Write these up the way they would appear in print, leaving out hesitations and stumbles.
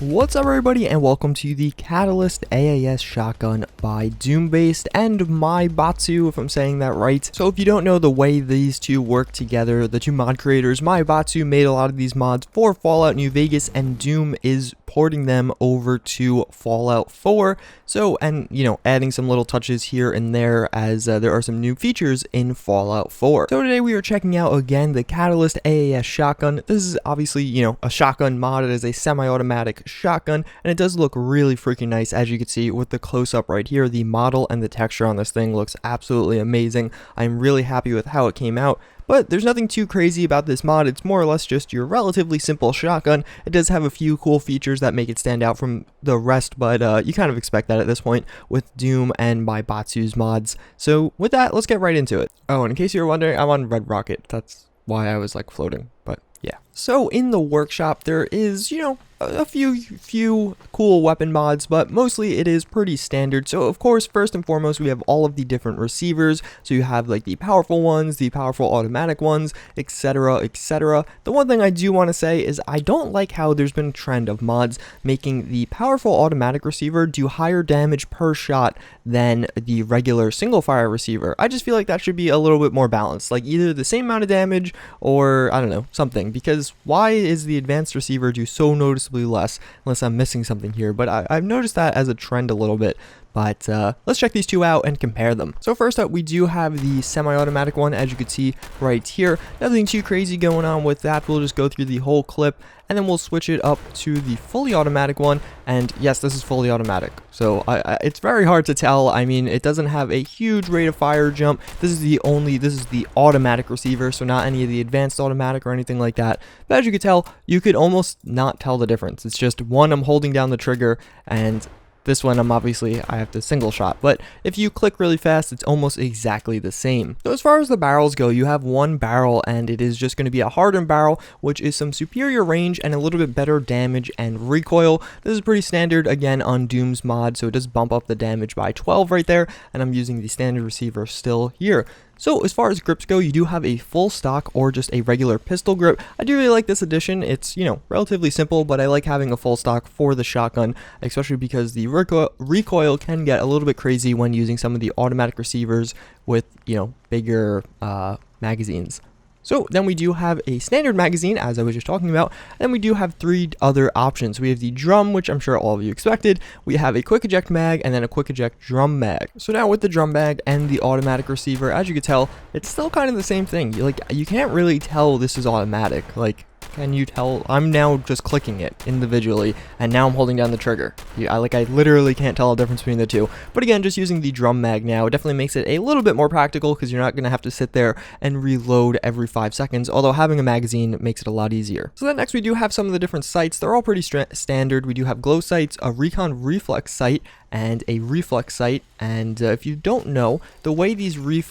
What's up everybody, and welcome to the Catalyst AAS Shotgun by Doombased and my Batsu, if I'm saying that right. So if you don't know the way these two work together, the two mod creators, my Batsu made a lot of these mods for Fallout New Vegas, and Doom is porting them over to Fallout 4. So, and you know, adding some little touches here and there as there are some new features in Fallout 4. So today we are checking out again the Catalyst AAS Shotgun. This is obviously, you know, a shotgun mod. It is a semi-automatic shotgun, and it does look really freaking nice. As you can see with the close-up right here, the model and the texture on this thing looks absolutely amazing. I'm really happy with how it came out. But there's nothing too crazy about this mod. It's more or less just your relatively simple shotgun. It does have a few cool features that make it stand out from the rest, but you kind of expect that at this point with Doom and my Batsu's mods. So with that, let's get right into it. Oh, and in case you were wondering, I'm on Red Rocket. That's why I was like floating, but yeah. So in the workshop, there is, you know, a few cool weapon mods, but mostly it is pretty standard. So of course, first and foremost, we have all of the different receivers. So you have like the powerful ones, the powerful automatic ones, etc, etc. The one thing I do want to say is I don't like how there's been a trend of mods making the powerful automatic receiver do higher damage per shot than the regular single fire receiver. I just feel like that should be a little bit more balanced, like either the same amount of damage or I don't know, something, because why is the advanced receiver do so noticeably less, unless I'm missing something here? But I've noticed that as a trend a little bit. But let's check these two out and compare them. So first up, we do have the semi-automatic one, as you can see right here. Nothing too crazy going on with that. We'll just go through the whole clip, and then we'll switch it up to the fully automatic one. And yes, this is fully automatic. So it's very hard to tell. I mean, it doesn't have a huge rate of fire jump. This is the automatic receiver, so not any of the advanced automatic or anything like that. But as you can tell, you could almost not tell the difference. It's just one, I'm holding down the trigger, and this one, I have to single shot, but if you click really fast, it's almost exactly the same. So as far as the barrels go, you have one barrel, and it is just going to be a hardened barrel, which is some superior range and a little bit better damage and recoil. This is pretty standard, again, on Doom's mod, so it does bump up the damage by 12 right there, and I'm using the standard receiver still here. So as far as grips go, you do have a full stock or just a regular pistol grip. I do really like this addition. It's, you know, relatively simple, but I like having a full stock for the shotgun, especially because the recoil can get a little bit crazy when using some of the automatic receivers with, you know, bigger magazines. So then we do have a standard magazine, as I was just talking about, and we do have three other options. We have the drum, which I'm sure all of you expected. We have a quick eject mag, and then a quick eject drum mag. So now with the drum mag and the automatic receiver, as you can tell, it's still kind of the same thing. You can't really tell this is automatic. Like, can you tell? I'm now just clicking it individually, and now I'm holding down the trigger. I literally can't tell the difference between the two. But again, just using the drum mag now, it definitely makes it a little bit more practical, because you're not going to have to sit there and reload every 5 seconds, although having a magazine makes it a lot easier. So then next we do have some of the different sights. They're all pretty standard. We do have glow sights, a recon reflex sight, and a reflex sight. And if you don't know, the way these these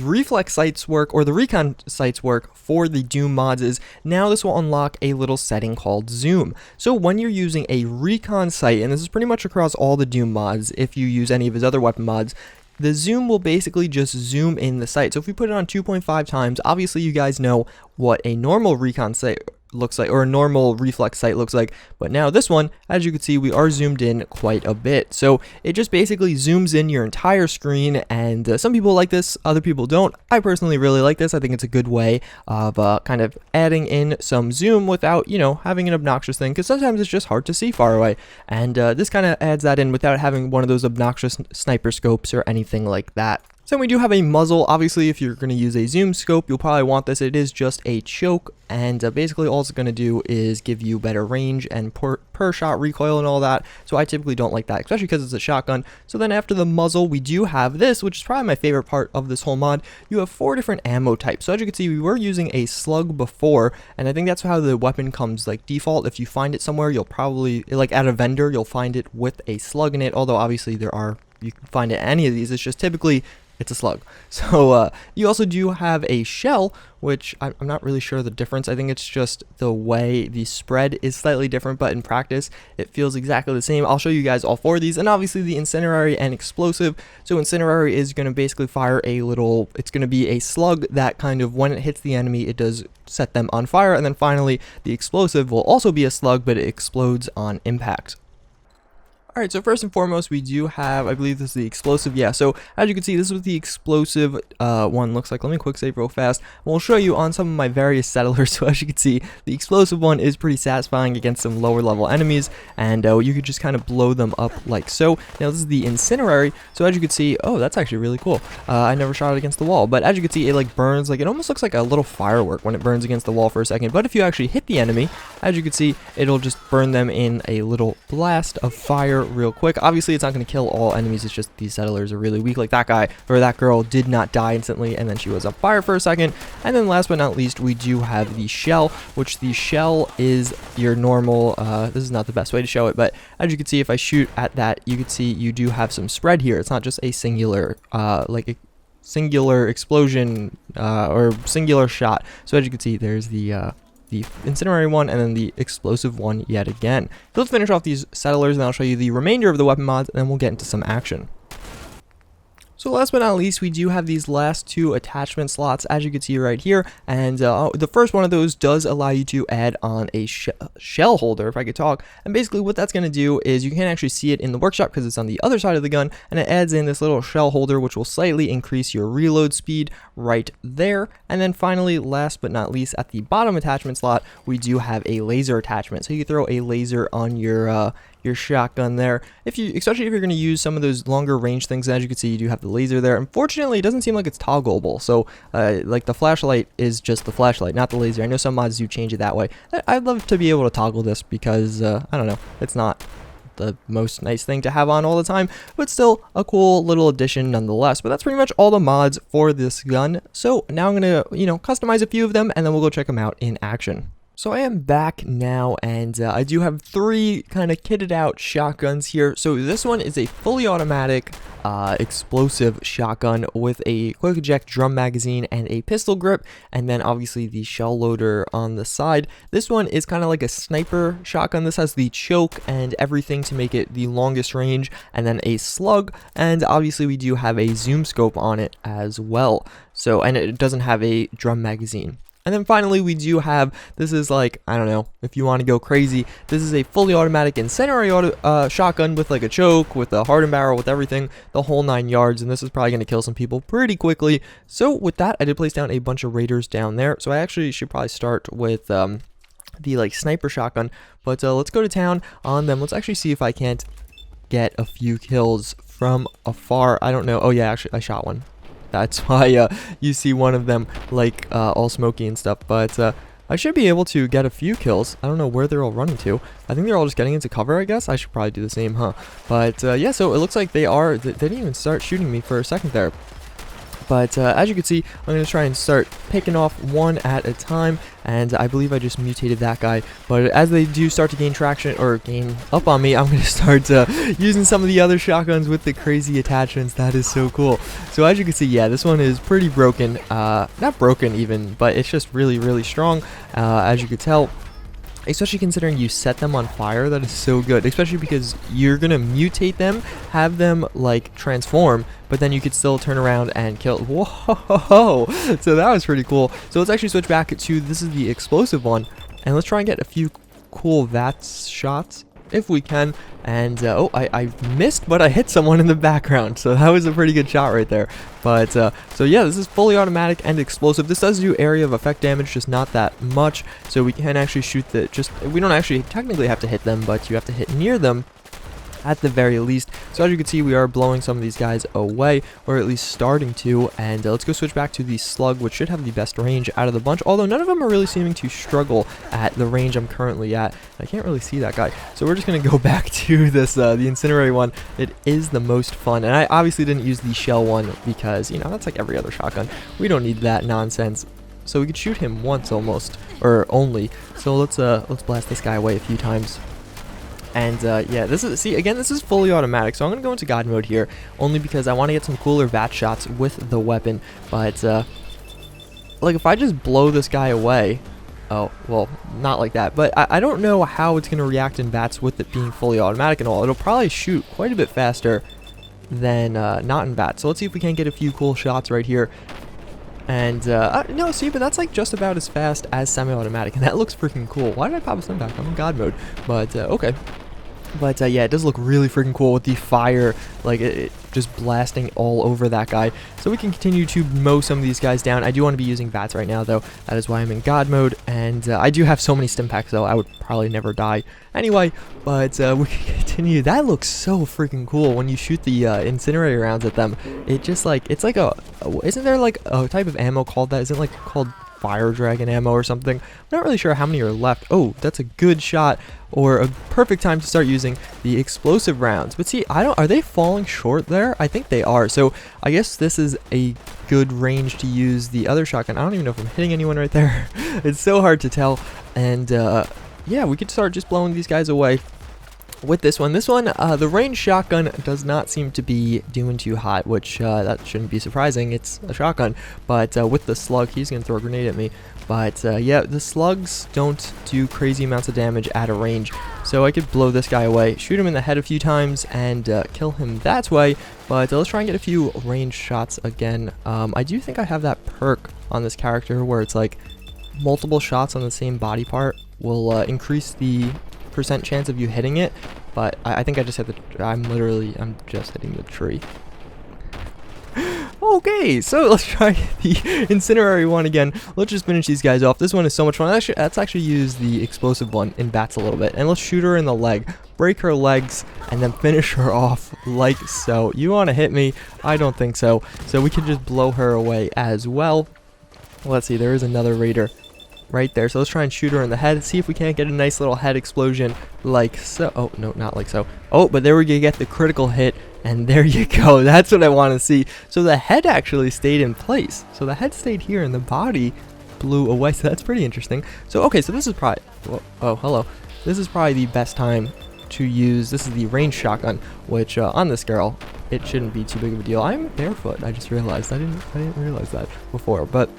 reflex sights work, or the recon sights work for the Doom mods, is now this will unlock a little setting called zoom. So when you're using a recon sight, and this is pretty much across all the Doom mods, if you use any of his other weapon mods, the zoom will basically just zoom in the sight. So if we put it on 2.5 times, obviously you guys know what a normal recon sight looks like, or a normal reflex sight looks like, but now this one, as you can see, we are zoomed in quite a bit. So it just basically zooms in your entire screen, and some people like this, other people don't. I personally really like this. I think it's a good way of kind of adding in some zoom without, you know, having an obnoxious thing, because sometimes it's just hard to see far away, and this kind of adds that in without having one of those obnoxious sniper scopes or anything like that. So we do have a muzzle. Obviously, if you're going to use a zoom scope, you'll probably want this. It is just a choke, and basically all it's going to do is give you better range and per shot recoil and all that. So I typically don't like that, especially because it's a shotgun. So then after the muzzle, we do have this, which is probably my favorite part of this whole mod. You have 4 different ammo types. So as you can see, we were using a slug before, and I think that's how the weapon comes like default. If you find it somewhere, you'll probably, like at a vendor, you'll find it with a slug in it. Although obviously you can find it in any of these. It's just typically it's a slug. So you also do have a shell, which I'm not really sure the difference. I think it's just the way the spread is slightly different, but in practice it feels exactly the same. I'll show you guys all four of these, and obviously the incendiary and explosive. So incendiary is going to basically fire a little, it's going to be a slug that kind of, when it hits the enemy, it does set them on fire. And then finally the explosive will also be a slug, but it explodes on impact. Alright, so first and foremost, we do have, I believe this is the explosive. Yeah, so as you can see, this is what the explosive one looks like. Let me quick save real fast. We'll show you on some of my various settlers. So as you can see, the explosive one is pretty satisfying against some lower level enemies, and you could just kind of blow them up like so. Now this is the incendiary. So as you can see, oh, that's actually really cool. I never shot it against the wall, but as you can see, it like burns, like it almost looks like a little firework when it burns against the wall for a second. But if you actually hit the enemy, as you can see, it'll just burn them in a little blast of fire real quick. Obviously it's not going to kill all enemies, it's just these settlers are really weak. Like that guy or that girl did not die instantly, and then she was on fire for a second. And then last but not least, we do have the shell, which the shell is your normal, this is not the best way to show it, but as you can see, if I shoot at that, you can see you do have some spread here. It's not just a singular like a singular explosion or singular shot. So as you can see, there's the incendiary one and then the explosive one yet again. So let's finish off these settlers, and I'll show you the remainder of the weapon mods, and then we'll get into some action. So last but not least, we do have these last two attachment slots, as you can see right here, and the first one of those does allow you to add on a shell holder, if I could talk. And basically what that's going to do is, you can't actually see it in the workshop because it's on the other side of the gun, and it adds in this little shell holder which will slightly increase your reload speed right there. And then finally, last but not least, at the bottom attachment slot, we do have a laser attachment, so you can throw a laser on your shotgun there, especially if you're going to use some of those longer range things. As you can see, you do have the laser there. Unfortunately, it doesn't seem like it's toggleable, so like the flashlight is just the flashlight, not the laser. I know some mods do change it that way. I'd love to be able to toggle this because I don't know, it's not the most nice thing to have on all the time, but still a cool little addition nonetheless. But that's pretty much all the mods for this gun. So now I'm gonna customize a few of them, and then we'll go check them out in action. So I am back now, and I do have three kind of kitted out shotguns here. So this one is a fully automatic explosive shotgun with a quick eject drum magazine and a pistol grip, and then obviously the shell loader on the side. This one is kind of like a sniper shotgun. This has the choke and everything to make it the longest range, and then a slug, and obviously we do have a zoom scope on it as well. So, and it doesn't have a drum magazine. And then finally, we do have, this is like, I don't know, if you want to go crazy, this is a fully automatic incendiary shotgun with like a choke, with a hardened barrel, with everything, the whole 9 yards, and this is probably going to kill some people pretty quickly. So with that, I did place down a bunch of raiders down there, so I actually should probably start with the like sniper shotgun, but let's go to town on them. Let's actually see if I can't get a few kills from afar. I don't know. Oh yeah, actually I shot one. That's why you see one of them like all smoky and stuff, but I should be able to get a few kills. I don't know where they're all running to. I think they're all just getting into cover, I guess. I should probably do the same, huh? But yeah, so it looks like they didn't even start shooting me for a second there. But as you can see, I'm going to try and start picking off one at a time, and I believe I just mutated that guy. But as they do start to gain traction, or gain up on me, I'm going to start using some of the other shotguns with the crazy attachments. That is so cool. So as you can see, yeah, this one is pretty broken. Not broken even, but it's just really, really strong, as you could tell. Especially considering you set them on fire. That is so good, especially because you're gonna mutate them, have them like transform, but then you could still turn around and kill. Whoa, so that was pretty cool. So let's actually switch back to, this is the explosive one, and let's try and get a few cool VATS shots if we can. And oh, I missed, but I hit someone in the background, so that was a pretty good shot right there. But so yeah, this is fully automatic and explosive. This does do area of effect damage, just not that much, so we can actually shoot we don't actually technically have to hit them, but you have to hit near them at the very least. So as you can see, we are blowing some of these guys away, or at least starting to. And let's go switch back to the slug, which should have the best range out of the bunch, although none of them are really seeming to struggle at the range I'm currently at. I can't really see that guy, so we're just gonna go back to this the incendiary one. It is the most fun, and I obviously didn't use the shell one because that's like every other shotgun. We don't need that nonsense. So we could shoot him once almost, or only. So let's blast this guy away a few times. And yeah, this is fully automatic, so I'm gonna go into God mode here, only because I want to get some cooler VAT shots with the weapon. But like, if I just blow this guy away, oh, well, not like that, but I don't know how it's gonna react in VATS with it being fully automatic and all. It'll probably shoot quite a bit faster than not in VATS. So let's see if we can't get a few cool shots right here. And no, see, but that's like just about as fast as semi-automatic, and that looks freaking cool. Why did I pop a stun back? I'm in God mode. But okay. But yeah, it does look really freaking cool with the fire, like it just blasting all over that guy. So we can continue to mow some of these guys down. I do want to be using VATS right now, though. That is why I'm in God mode. And I do have so many stim packs, though. I would probably never die anyway. But we can continue. That looks so freaking cool when you shoot the incinerator rounds at them. It just like, it's like isn't there like a type of ammo called that? Isn't it like called fire dragon ammo or something? I'm not really sure how many are left. Oh, that's a good shot, or a perfect time to start using the explosive rounds. But see, are they falling short there? I think they are. So I guess this is a good range to use the other shotgun. I don't even know if I'm hitting anyone right there. It's so hard to tell. And yeah, we could start just blowing these guys away with this one. The range shotgun does not seem to be doing too hot, which that shouldn't be surprising. It's a shotgun. But with the slug, he's going to throw a grenade at me. But yeah, the slugs don't do crazy amounts of damage at a range. So I could blow this guy away, shoot him in the head a few times, and kill him that way. But let's try and get a few range shots again. I do think I have that perk on this character where it's like multiple shots on the same body part will increase the percent chance of you hitting it, but I think I just hit the I'm just hitting the tree. Okay, so let's try the incendiary one again. Let's just finish these guys off. This one is so much fun. Let's actually use the explosive one in VATS a little bit, and let's shoot her in the leg, break her legs, and then finish her off like so. You want to hit me? I don't think so. So we can just blow her away as well. Let's see, there is another raider right there. So let's try and shoot her in the head. See if we can't get a nice little head explosion like so. Oh, no, not like so. Oh, but there we go, get the critical hit. And there you go. That's what I want to see. So the head actually stayed in place. So the head stayed here and the body blew away. So that's pretty interesting. So, okay, so this is probably... Oh, hello. This is probably the best time to use... This is the range shotgun, which on this girl, it shouldn't be too big of a deal. I'm barefoot. I just realized. I didn't realize that before. But...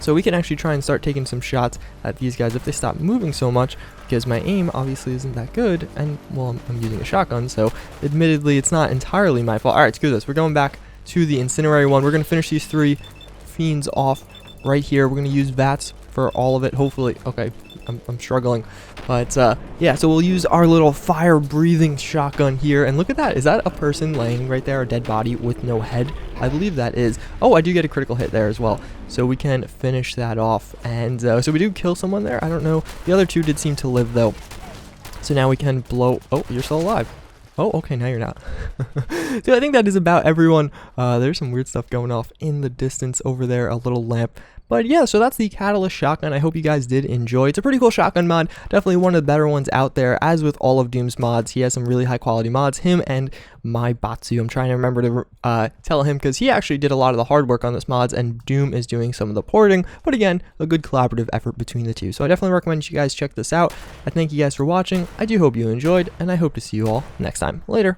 So we can actually try and start taking some shots at these guys if they stop moving so much, because my aim obviously isn't that good, and well, I'm using a shotgun, so admittedly it's not entirely my fault. Alright, screw this. We're going back to the incendiary one. We're going to finish these 3 fiends off right here. We're going to use VATS for all of it, hopefully. Okay, I'm struggling. But yeah, so we'll use our little fire-breathing shotgun here, and look at that. Is that a person laying right there, a dead body with no head? I believe that is. Oh, I do get a critical hit there as well. So we can finish that off. And so we do kill someone there. I don't know. The other 2 did seem to live, though. So now we can blow... Oh, you're still alive. Oh, okay, now you're not. So I think that is about everyone. There's some weird stuff going off in the distance over there, a little lamp. But yeah, so that's the Catalyst Shotgun. I hope you guys did enjoy. It's a pretty cool shotgun mod. Definitely one of the better ones out there. As with all of Doom's mods, he has some really high quality mods. Him and my Batsu. I'm trying to remember to tell him, because he actually did a lot of the hard work on this mods, and Doom is doing some of the porting. But again, a good collaborative effort between the two. So I definitely recommend you guys check this out. I thank you guys for watching. I do hope you enjoyed, and I hope to see you all next time. Later.